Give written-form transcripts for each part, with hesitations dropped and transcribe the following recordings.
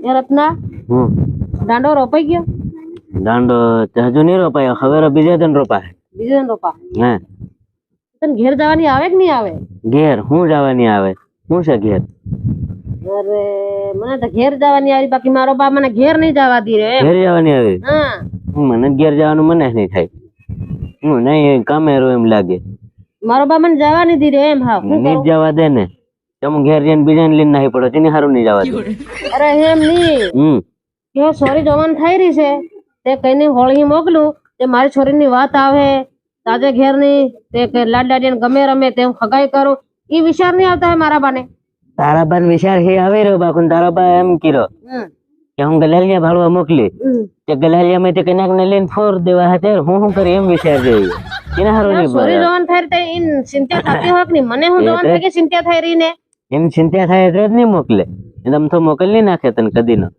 એ રત્ના દાંડો રોપાઈ ગયો? દાંડો હજુ નહીં રોપાયો, હવે બીજા દિન રોપાય. બીજો દિન રોપા? હા. તને ઘેર જવાની આવે કે નહીં આવે? ઘેર હું જવાની આવે? શું છે ઘેર? અરે મને તો ઘેર જવાની આવી, બાકી મારો બા મને ઘેર નહીં જવા દે રે. ઘેર જવાની આવે? હા. મને ઘેર જવાનું મને નહીં થાય, હું નહીં કામે રહું એમ લાગે. મારો બા મને જવા નહીં દે રે એમ. હા નહીં જવા દે ને, તમે ઘેર જઈને બીજાને લઈને નહીં પડો, તેને સારું નહીં જવા દે. અરે એમ નહીં કે સોરી જવાન થઈ રહી છે, તે કઈને હોળી મોકલું તે મારી છોરીની વાત આવે તાજે ઘેર ની તે લાડાડીને ગમે રમે તે હું ખગાઈ કરું, એ વિચાર નહીં આવતા હે મારા બાને. તારા બાન વિચાર હે આવે રહ્યો બાકુન, તારા બા એમ કીરો કે હું ગલાલિયા ભાળવા મોકલી, તે ગલાલિયા માં તે કનાક ને લઈને ફોર દેવા હતા, હું કરી એમ વિચાર રહ્યો. કેના હારું નહીં સોરી જવાન થઈ તે ઇન ચિંતા થતી હોય કે નહીં? મને હું જવાન થઈ કે ચિંતા થઈ રહી ને એમ ચિંતા થાય એટલે જ નહીં મોકલે, એમ તો મોકલ નહીં નાખે તને કદી નો.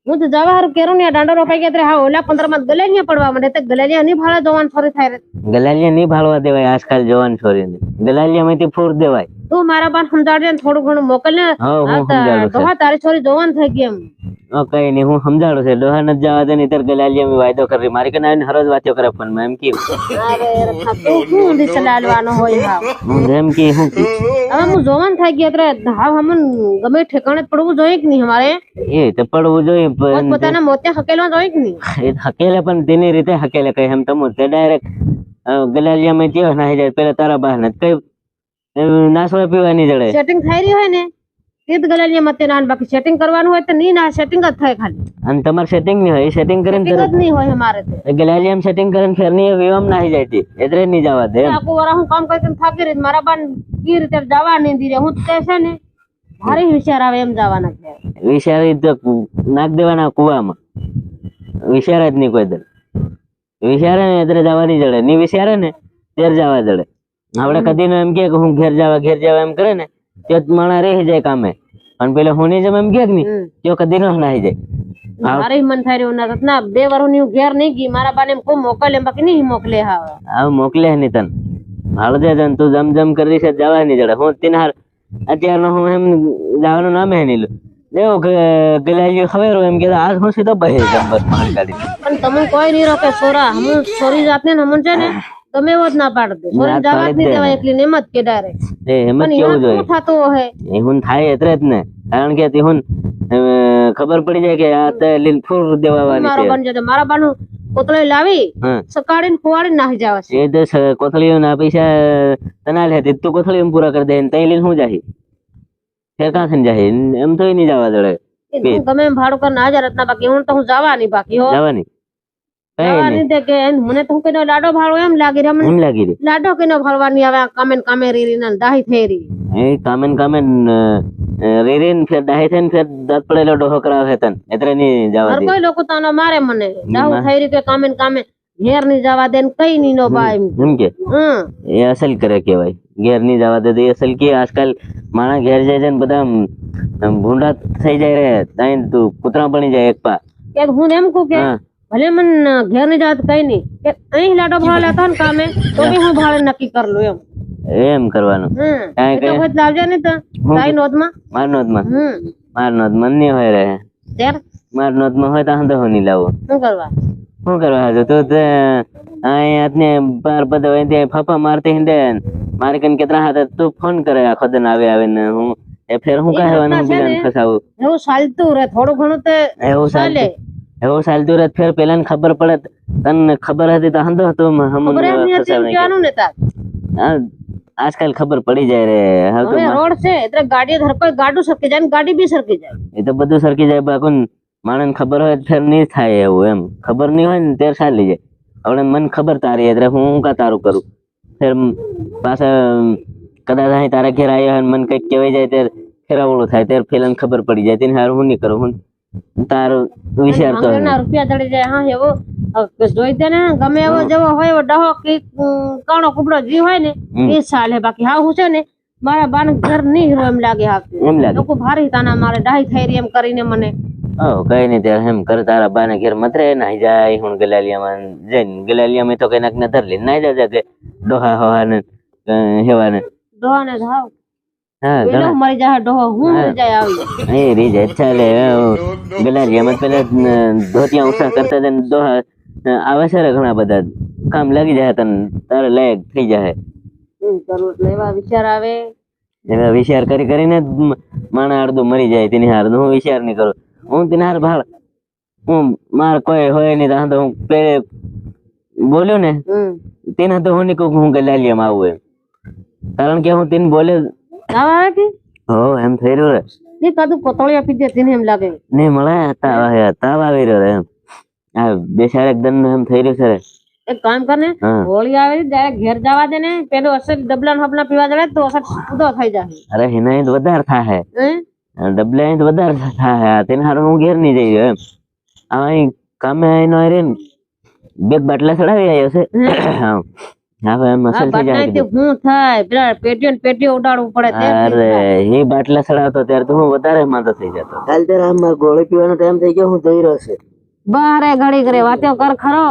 હું તો જવા હારું કેરું ને દાંડો રોપાઈ ગયા હા ઓલા 15 માં ગલાલિયા પડવા માંડે, તે ગલાલિયા નહીં ભાળા જવાન છોરી થાય. ગલાલિયા નહીં ભાળવા દેવાય આજકાલ જવાન છોરીને, ગલાલિયા માંથી ફોર દેવાય. તું મારા બાન સમજાવજે ને થોડું ઘણું મોકલ ને. હા તારી છોરી જવાન થઈ ગઈ એમ. કઈ નહીં હું સમજાડું છે, ડોહા નથી જવા દે, નહીતર ગલાલિયા વાયદો કરી મારી કે હરોજ વાતો કરે ફોન માં એમ કે તું શું ચલાવવાનો હોય? હું એમ કે હું હવે હું જવાન થઈ ગયા એટલે હા હમન ગમે ઠેકાણે પડવું જોઈએ કે નહીં? અમારે એ તો પડવું જોઈએ, પોતાના મોતે હકેલવા જોઈએ કે નહીં? એ હકેલે પણ તેની રીતે હકેલે કઈ એમ તમો તે ડાયરેક્ટ ગલાલિયા માં જેવા નાહી જાય, પેલા તારા બહાર ને કઈ નાસવા પીવાની જડે સેટિંગ થઈ રહી હોય ને તે જ ગલાલિયા મતે ના, બાકી સેટિંગ કરવાનું હોય તો નહીં ના, સેટિંગ જ થાય ખાલી. અને તમારે સેટિંગ નહીં હોય, સેટિંગ કરીને જ નહીં હોય અમારે તો ગલાલિયા માં સેટિંગ કરીને ફેર નહીં વિવામ નાહી જાય તી, એટલે નહીં જવા દે. આખું વારા હું કામ કરીને થાકી રહી, મારા બાન કી રીતે જવા નહીં દી રે. હું તે છે ને ભારે વિચાર આવે એમ જવાના છે. વિચારી તો નાખ દેવાના કુવામાં, વિચારે જ નહીં કોઈ દર. વિચારે ને એટલે જવાની જડે, નહીં વિચારે ને ત્યારે જવા જડે. આપડે કદી નો એમ કે હું ઘેર જવા એમ કરે ને તે માણા રહી જાય કામે, પણ પેલા હું નહીં જમ એમ કે નહીં તે કદી નો નાહી જાય. મારે મન થાય રહ્યું ના 2 વર્ષ ની ઘેર નહીં ગઈ, મારા બાને કોઈ મોકલે બાકી નહીં મોકલે. હા મોકલે નહીં તને હાલ દે તને, તું જમ કરી છે જવા નહીં જડે. હું તેને હાર અત્યારનો હું એમ જવાનું નામે નહીં લું દેવો ગલાલિયો ખબર એમ કે આજ હું સીધો બહે બસ મારી ગાડી. પણ તમે કોઈ નહીં રોકે સોરા, હું સોરી જાતને હમણ છે ને તમે એવો જ ના પાડ દે, સોરી જવા જ નહીં દેવાય એકલી ને એમ જ કે ડાયરેક્ટ. એ એમ જ કેવું જોઈએ, થતું હે એ હું થાય એટલે જ ને, કારણ કે તે હું ખબર પડી જાય કે આ તે લીન ફૂર દેવાવાની મારો બન જતો મારા બાનું કોથળી લાવી સકાળીને ખોવાડીને નાખી જાવ છે. એ તો કોથળીઓ ના પૈસા તના લે તે તું કોથળીઓ પૂરા કરી દે ને તઈ લઈને હું જાહી ફેર કાં થઈને જાહી, એમ તો નહીં જવા દે. તમે એમ ભાડું કરીને હાજર હતા, બાકી હું તો હું જવાની બાકી હો જવાની જવાની તે કે મને તો હું કઈનો લાડો ભાડો એમ લાગી રહ્યો, એમ લાગી રહી લાડો કઈનો ભાળવાની આવે કામે રીરી ને દાહી થઈ રહી. એ કામે રીરી ને ફેર દાહી થઈને ફેર દત પડેલો ડોહો કરાવે તને એટલે નહીં જવા દે. કોઈ લોકો તાનો મારે મને દાહુ થઈ રહી કે કામે ઘેર નહીં જવા દે ને કઈ નહીં નો બા એમ કે એ અસલ કરે કેવાય. ઘેર નહીં જવા દે તો એ અસલ કે આજકાલ માણા ઘેર જાય છે ને બધા ભૂંડા થઈ જાય રે, ત્યાં તું કૂતરા બની જાય એક પા. હું એમ કહું કે ભલે મને ઘેર નહીં જવા કઈ નહીં, કે અહીં લાડો ભાવ લેતા ને કામે તો બી હું ભાડે નક્કી કરી લઉં એમ કરવાનું. લાવજે ને તો તારી નોંધમાં માર નોંધમાં નહીં હોય રે, માર નોંધમાં હોય તો હું નહીં લાવું. શું કરવા હતું તું અહીંયા બાર બધા હોય ત્યાં ફાફા મારતી હિંદે મારે કઈ કેટલા હતા તું ફોન કરે આખો દિન આવે ને હું એ ફેર હું કહેવાનું બીજાને ફસાવું. એવું ચાલતું રે થોડું ઘણું તે એવું ચાલતું રહે ફેર પેલા ને ખબર પડે, તને ખબર હતી તો હંધો હતો આજકાલ ખબર પડી જાય રે. હવે રોડ છે એટલે ગાડી કોઈ ગાડું સરકી જાય ગાડી બી સરકી જાય, એ તો બધું સરકી જાય. બાકુન માણસ ખબર હોય ફેર નહીં થાય એવું, એમ ખબર નહીં હોય ને ત્યારે ચાલી જાય. હવે મને ખબર તારી એટલે હું કા તારું કરું ફેર પાછા કદાચ અહીં તારા ઘેર આવ્યા હોય મને કઈક કહેવાય જાય ત્યારે ફેરાવડું થાય ત્યારે પેલા ખબર પડી જાય તેને હારું હું નહીં કરું. હું તારો વિચાર તો રૂપિયા ચડી જાય. હા એવો જોઈ દે ને ગમે એવો જેવો હોય એવો ડહો કે કાણો કુબડો જી હોય ને એ ચાલે, બાકી હા હું છે ને મારા બાન ઘર નહીં એમ લાગે. હા એમ લાગે લોકો ભારી તાના મારે ડાહી થઈ રહી એમ કરીને મને કઈ નહીં ત્યારે એમ કર તારા બાને ઘેર મતરે નાહી જાય. હું ગલાલિયામાં જઈને ગલાલિયામાં તો કઈ નાક ને ધર લઈને નાહી જાય કે ડોહા હોવા ને હેવા ને ડોહા ને ધાવ હા પેલો મરી જાય ડોહો હું મરી જાય આવી એ રીજ ચાલે ગલાજી એમ પેલા ધોતિયા ઉષા કરતા હતા ને દોહા આવે છે ને ઘણા બધા કામ લાગી જાય તને તારે લાયક થઈ જાય કરવું એટલે એવા વિચાર આવે એવા વિચાર કરી કરીને માણસ અડધું મરી જાય તેની હાર હું વિચાર નહીં કરું હું તેની હાર ભાળ હું માર કોઈ હોય નહીં તો હું પેલે બોલ્યો ને તેના તો હું નહીં કહું હું ગલાલિયામાં આવું એમ કારણ કે હું તેને બોલે તાવ આવે કે હો એમ થઈ રહ્યું રે ને કાદુ કોતળિયા પી દે તેને એમ લાગે ને મળે તાવ આવી રહ્યો રે એમ આ બેસાડ એકદમ એમ થઈ રહ્યું છે રે એક કામ કર ને હોળી આવે ને ત્યારે ઘેર જવા દે ને પેલું અસર ડબલા હબલા પીવા જડે તો અસર ઉદો થઈ જાય અરે હિના તો વધારે થાય ડબલા તો વધારે થાય તેને હારું હું ઘેર નહીં જઈ રહ્યો એમ આ કામે આવીને રે ને બે બાટલા ચડાવી આવ્યો છે હવે એમ અસર થઈ જાય હું થાય પેલા પેટીઓ ઉડાડવું પડે અરે એ બાટલા ચડાવતો ત્યારે તો હું વધારે માંદો થઈ જતો કાલ ત્યારે આમ ગોળી પીવાનો ટાઈમ થઈ ગયો હું જઈ રહ્યો છે બારે ઘડી કરે વાતો કર ખરો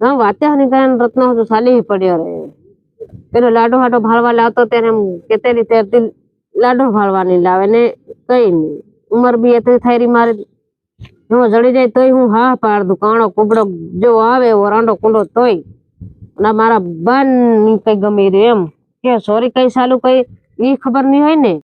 હા વાતે હની કરે રત્ન તો સાલી પડ્યો રે પેલો લાડો હાડો ભાળવા લાવતો ત્યારે એમ કેતેલી તેરતી લાડો ભાળવાની લાવે ને કઈ નહીં ઉંમર બી એટલી થઈ રહી મારી હું જડી જાય તોય હું હા પાડ દઉં કાણો કુબડો જો આવે એવો રાંડો કુંડો તોય ના મારા બાન કઈ ગમી રહ્યું એમ કે સોરી કઈ સાલું કઈ ઈ ખબર નહીં હોય ને